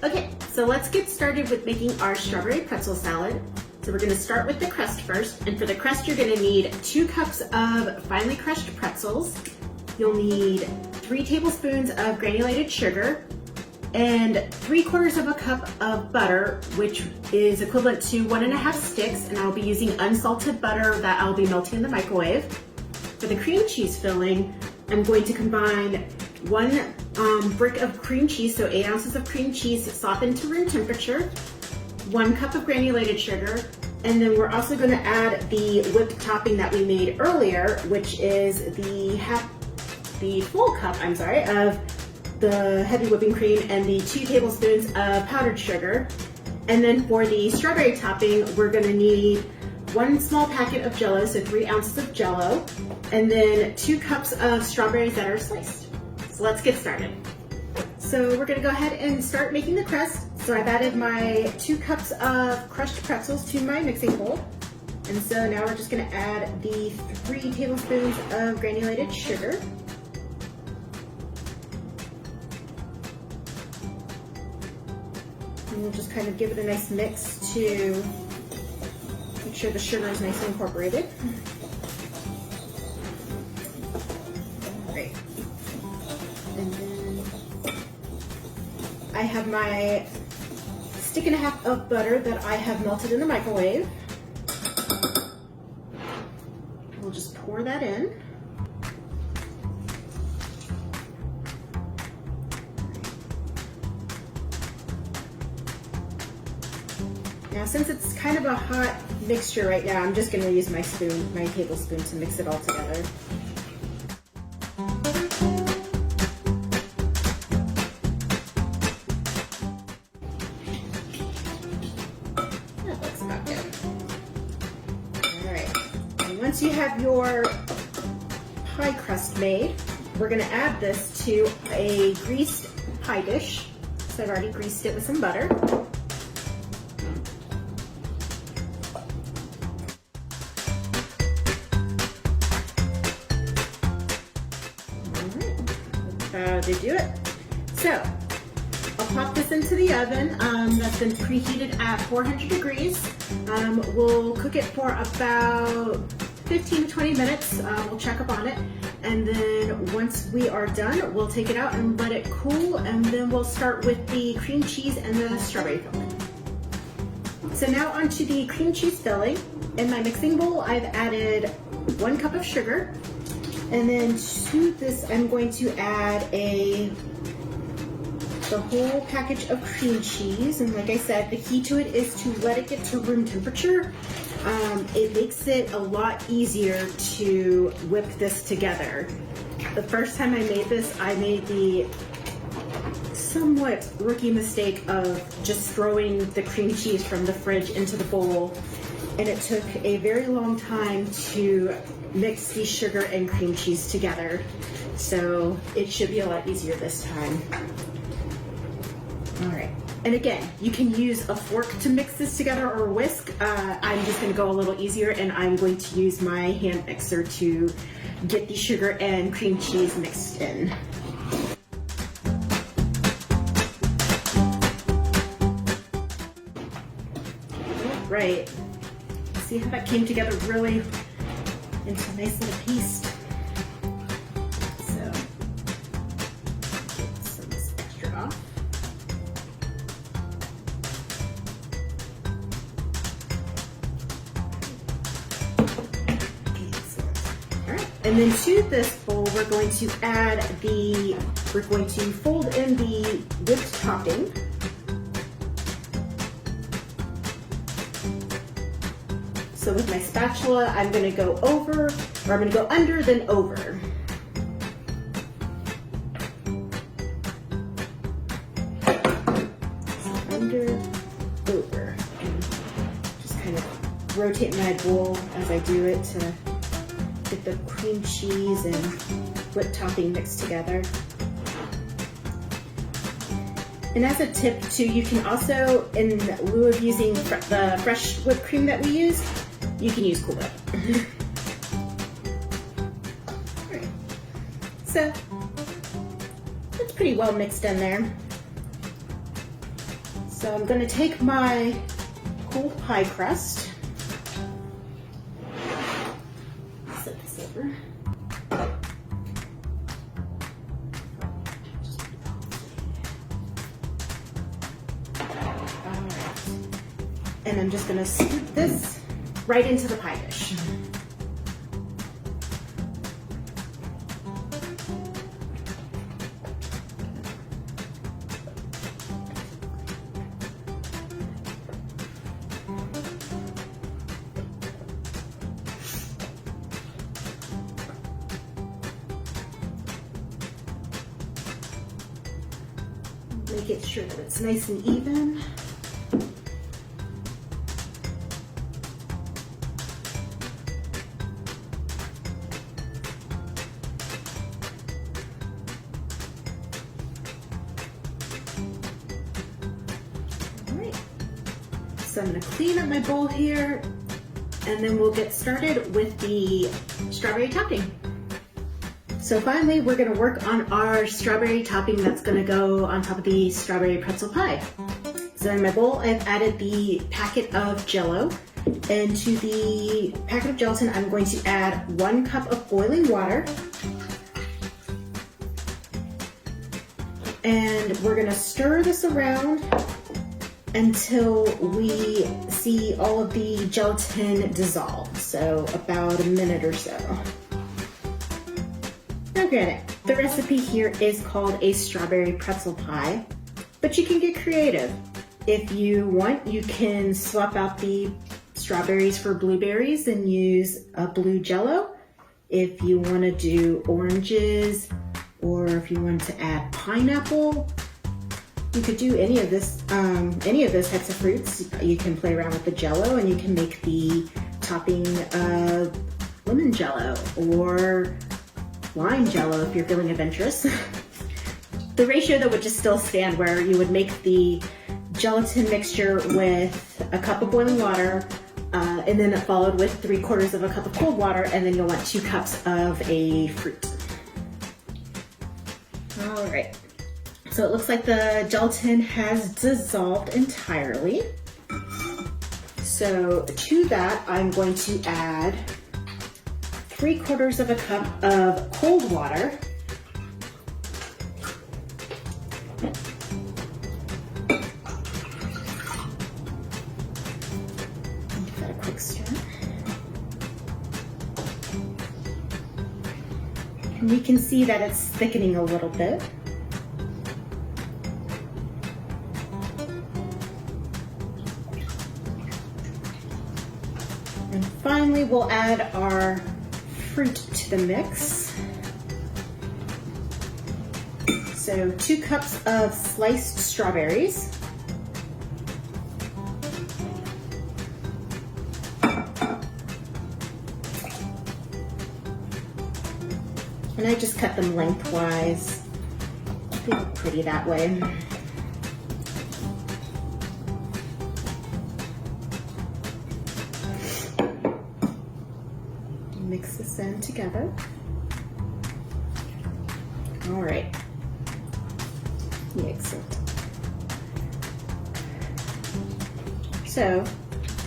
Okay, so let's get started with making our strawberry pretzel salad. So we're gonna start with the crust first. And for the crust, you're gonna need 2 cups of finely crushed pretzels. You'll need 3 tablespoons of granulated sugar and 3/4 of a cup of butter, which is equivalent to 1.5 sticks. And I'll be using unsalted butter that I'll be melting in the microwave. For the cream cheese filling, I'm going to combine 1 brick of cream cheese, so 8 ounces of cream cheese softened to room temperature, 1 cup of granulated sugar, and then we're also going to add the whipped topping that we made earlier, which is the full cup, of the heavy whipping cream and the 2 tablespoons of powdered sugar. And then for the strawberry topping, we're going to need 1 small packet of Jell-O, so 3 ounces of Jell-O, and then 2 cups of strawberries that are sliced. So let's get started. So we're gonna go ahead and start making the crust. So I've added my 2 cups of crushed pretzels to my mixing bowl. And so now we're just gonna add the 3 tablespoons of granulated sugar. And we'll just kind of give it a nice mix to make sure the sugar is nicely incorporated. Great. And then I have my 1.5 sticks of butter that I have melted in the microwave. We'll just pour that in. Now, since it's kind of a hot mixture right now, I'm just going to use my tablespoon to mix it all together. Once you have your pie crust made, we're going to add this to a greased pie dish. So I've already greased it with some butter. Alright, that's how to do it. So I'll pop this into the oven that's been preheated at 400 degrees. We'll cook it for about 15 to 20 minutes. We'll check up on it, and then once we are done, we'll take it out and let it cool, and then we'll start with the cream cheese and the strawberry filling. So now onto the cream cheese filling. In my mixing bowl, I've added 1 cup of sugar, and then to this I'm going to add the whole package of cream cheese. And like I said, the key to it is to let it get to room temperature. It makes it a lot easier to whip this together. The first time I made this, I made the somewhat rookie mistake of just throwing the cream cheese from the fridge into the bowl, and it took a very long time to mix the sugar and cream cheese together. So it should be a lot easier this time. All right, and again, you can use a fork to mix this together or a whisk. I'm just gonna go a little easier, and I'm going to use my hand mixer to get the sugar and cream cheese mixed in. All right, see how that came together really into a nice little paste. So, get some of this extra off. And then to this bowl, we're going to fold in the whipped topping. So with my spatula, I'm going to go under, then over. So under, over. And just kind of rotate my bowl as I do it to get the cream cheese and whipped topping mixed together. And as a tip too, you can also, in lieu of using the fresh whipped cream that we use, you can use Cool Whip. Alright, so it's pretty well mixed in there. So I'm going to take my cold pie crust, set this over. And I'm just gonna scoop this right into the pie dish. Make it sure that it's nice and even. So I'm going to clean up my bowl here, and then we'll get started with the strawberry topping. So finally, we're going to work on our strawberry topping that's going to go on top of the strawberry pretzel pie. So in my bowl, I've added the packet of Jell-O, and to the packet of gelatin, I'm going to add 1 cup of boiling water. And we're going to stir this around until we see all of the gelatin dissolve, so about a minute or so. Now granted, the recipe here is called a strawberry pretzel pie, but you can get creative. If you want, you can swap out the strawberries for blueberries and use a blue Jell-O. If you want to do oranges, or if you want to add pineapple, you could do any of those types of fruits. You can play around with the Jell-O, and you can make the topping of lemon Jell-O or lime Jell-O if you're feeling adventurous. The ratio though would just still stand where you would make the gelatin mixture with a cup of boiling water, and then followed with 3/4 of a cup of cold water, and then you'll want 2 cups of a fruit. All right. So it looks like the gelatin has dissolved entirely. So to that, I'm going to add 3/4 of a cup of cold water. Give that a quick stir. And we can see that it's thickening a little bit. And finally, we'll add our fruit to the mix. So 2 cups of sliced strawberries. And I just cut them lengthwise. They look pretty that way. Mix this in together. All right, mix it. So,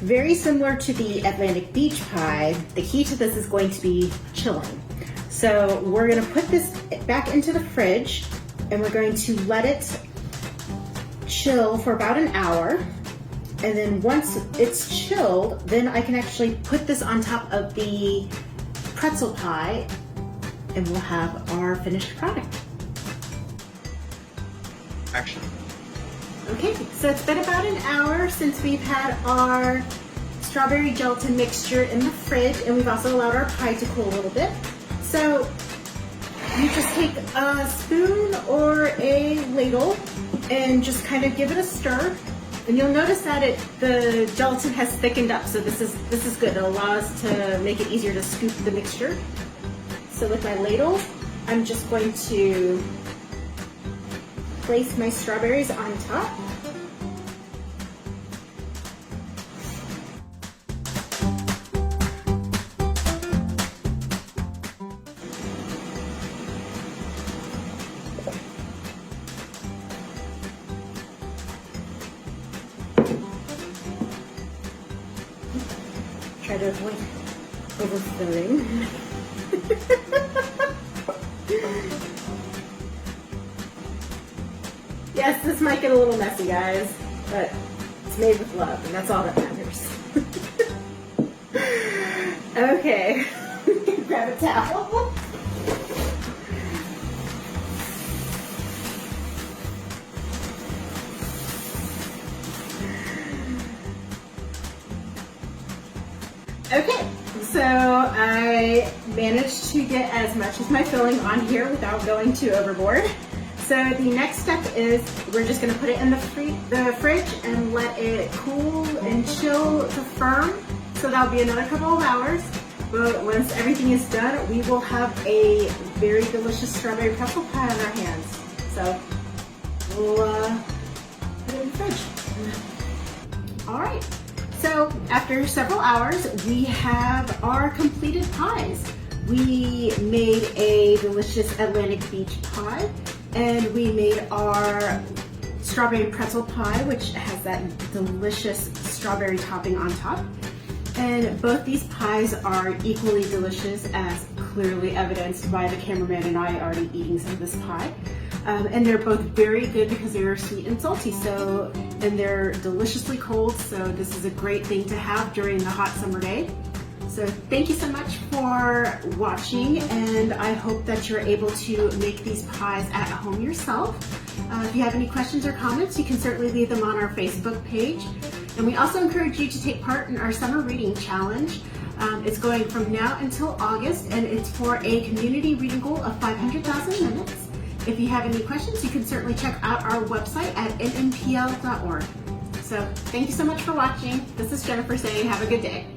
very similar to the Atlantic Beach pie, the key to this is going to be chilling. So we're gonna put this back into the fridge, and we're going to let it chill for about an hour. And then once it's chilled, then I can actually put this on top of the pretzel pie, and we'll have our finished product. Action. Okay, so it's been about an hour since we've had our strawberry gelatin mixture in the fridge, and we've also allowed our pie to cool a little bit. So you just take a spoon or a ladle and just kind of give it a stir. And you'll notice that the gelatin has thickened up, so this is good. It'll allow us to make it easier to scoop the mixture. So with my ladle, I'm just going to place my strawberries on top. kind of like overflowing. Yes, this might get a little messy, guys, but it's made with love, and that's all that matters. Okay, grab a towel. Okay, so I managed to get as much as my filling on here without going too overboard. So the next step is we're just going to put it in the fridge and let it cool and chill to firm. So that'll be another couple of hours. But once everything is done, we will have a very delicious strawberry pretzel pie on our hands. So we'll put it in the fridge. All right. So after several hours, we have our completed pies. We made a delicious Atlantic Beach pie, and we made our strawberry pretzel pie, which has that delicious strawberry topping on top. And both these pies are equally delicious, as clearly evidenced by the cameraman and I already eating some of this pie. And they're both very good because they're sweet and salty, and they're deliciously cold, so this is a great thing to have during the hot summer day. So thank you so much for watching, and I hope that you're able to make these pies at home yourself. If you have any questions or comments, you can certainly leave them on our Facebook page. And we also encourage you to take part in our summer reading challenge. It's going from now until August, and it's for a community reading goal of 500,000 minutes. If you have any questions, you can certainly check out our website at nnpl.org. So thank you so much for watching. This is Jennifer saying have a good day.